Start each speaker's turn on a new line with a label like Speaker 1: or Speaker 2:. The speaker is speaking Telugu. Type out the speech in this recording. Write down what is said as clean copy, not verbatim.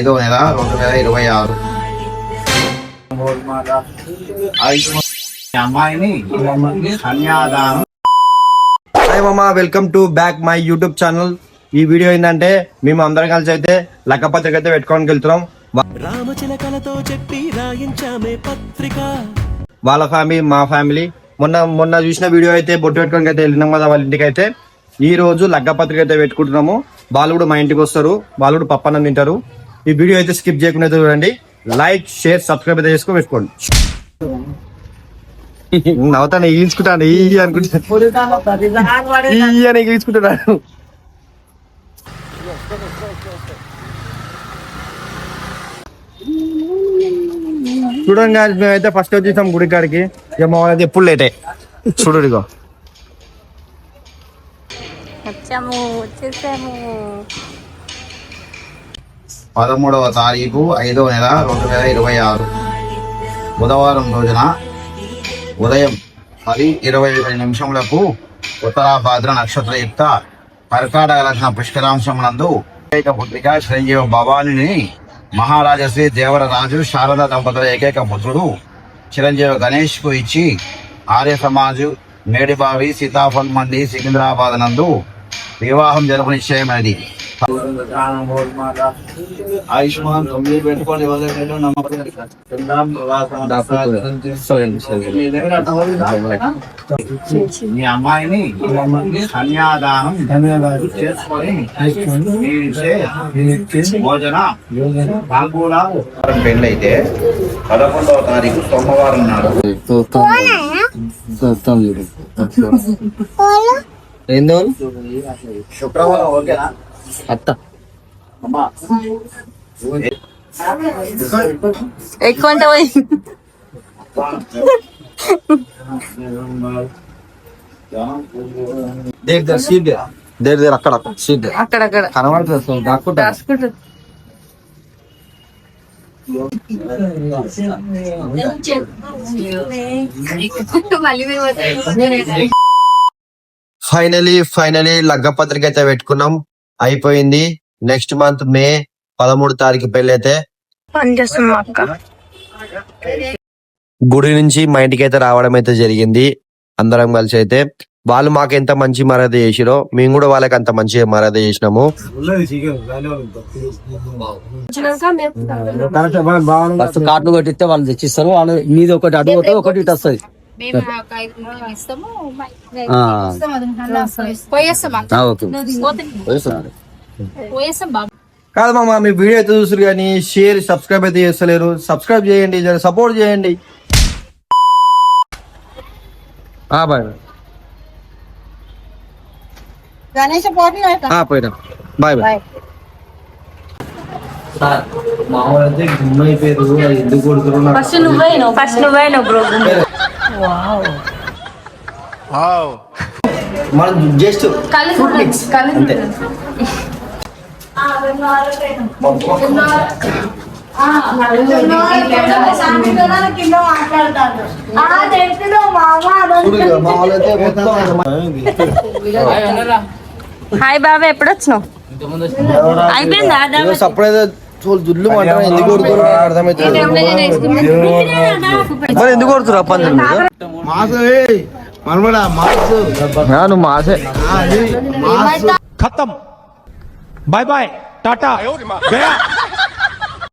Speaker 1: 5వ నెల 2026 అమ్మాయిని కన్యాదానం. హాయ్ మామా, welcome to back my YouTube channel. ఈ వీడియో ఏంటంటే మేము అందరం కలిసి అయితే లక్కపత్రిక అయితే పెట్టుకోవడానికి వెళ్తున్నాం. రామచిలకలతో చెప్పి రాయించామే పత్రిక. వాళ్ళ ఫ్యామిలీ మా ఫ్యామిలీ మొన్న చూసిన వీడియో అయితే బొట్టు పెట్టుకోవడానికి అయితే వెళ్ళినాం కదా వాళ్ళ ఇంటికి. అయితే ఈ రోజు లగ్గపత్రిక అయితే పెట్టుకుంటున్నాము. వాళ్ళు కూడా మా ఇంటికి వస్తారు, వాళ్ళు కూడా పప్పన్నం తింటారు. ఈ వీడియో అయితే స్కిప్ చేయకుండా చూడండి. లైక్ షేర్ సబ్స్క్రైబ్ అయితే చేసుకొని పెట్టుకోండి. నవ్వుతాను ఈడ్చుకుంటాను ఈ అనుకుంటాను ఈడ్చుకుంటున్నాను. చూడండి మేమైతే ఫస్ట్ వచ్చేసాం గుడి కాడికి. ఇక మా వాళ్ళైతే ఎప్పుడు లేటే చూడు. ఇగో 13వ తారీఖు 5వ నెల 2026 బుధవారం రోజున ఉదయం 10:25 ఉత్తరాభాద్ర నక్షత్రయుక్త కర్కాటక లగ్న పుష్కరాంశమునందు ఏకైక పుత్రిక చిరంజీవి భవానిని మహారాజశ్రీ దేవరరాజు శారదా దంపతుల ఏకైక పుత్రుడు చిరంజీవి గణేష్ కు ఇచ్చి ఆర్య సమాజు మేడిబావి సీతాఫల్ మండి సికింద్రాబాద్ నందు వివాహం జరుపు నిశ్చయమైనది. ఆయుష్మాన్ పెట్టుకోండి. మీ అమ్మాయిని కన్యాదానం చేసుకొని భోజన పెళ్ళైతే 11వ తారీఖు సోమవారం నాడు శుక్రవారం. ఓకేనా అత్త
Speaker 2: ఎక్కువ
Speaker 1: అక్కడ సీట్
Speaker 2: అక్కడక్కడ
Speaker 1: కనబడుతుంది. ఫైనలీ లగ్గపత్రిక అయితే పెట్టుకున్నాం, అయిపోయింది. నెక్స్ట్ మంత్ మే 13 తారీఖు పెళ్లి అయితే గుడి నుంచి మా ఇంటికి అయితే రావడం అయితే జరిగింది. అందరం కలిసి అయితే వాళ్ళు మాకు ఎంత మంచి మర్యాద చేసిరో మేము కూడా వాళ్ళకి అంత మంచి మర్యాద చేసినాము.
Speaker 3: కార్డులు కొట్టిస్తే వాళ్ళు తెచ్చిస్తారు. వాళ్ళు మీది ఒకటి అడుగు ఒకటి ఇటు వస్తుంది.
Speaker 1: కాదు మామ, మీ వీడియో అయితే చూసారు కానీ షేర్ సబ్స్క్రైబ్ అయితే చేస్తలేరు. సబ్స్క్రైబ్ చేయండి, సపోర్ట్ చేయండి. పోయినా బాయ్ బాయ్. మామూలు గుమ్మ అయిపోయారు. ఎందుకు కొడుతున్నారు? మనం జస్ట్ ఫ్రూట్ మిక్స్ అంతే.
Speaker 2: హాయ్ బాబా, ఎప్పుడు వచ్చినావు? అయిపోయిందా?
Speaker 1: సపరేట్ దుడ్లు అంటారు. ఎందుకు కొడుతున్నారు అర్థమవుతుంది. ఎందుకు కొడుతున్నారు పందులు? మాసే
Speaker 4: खत्म, बाय बाय, टाटा, गया।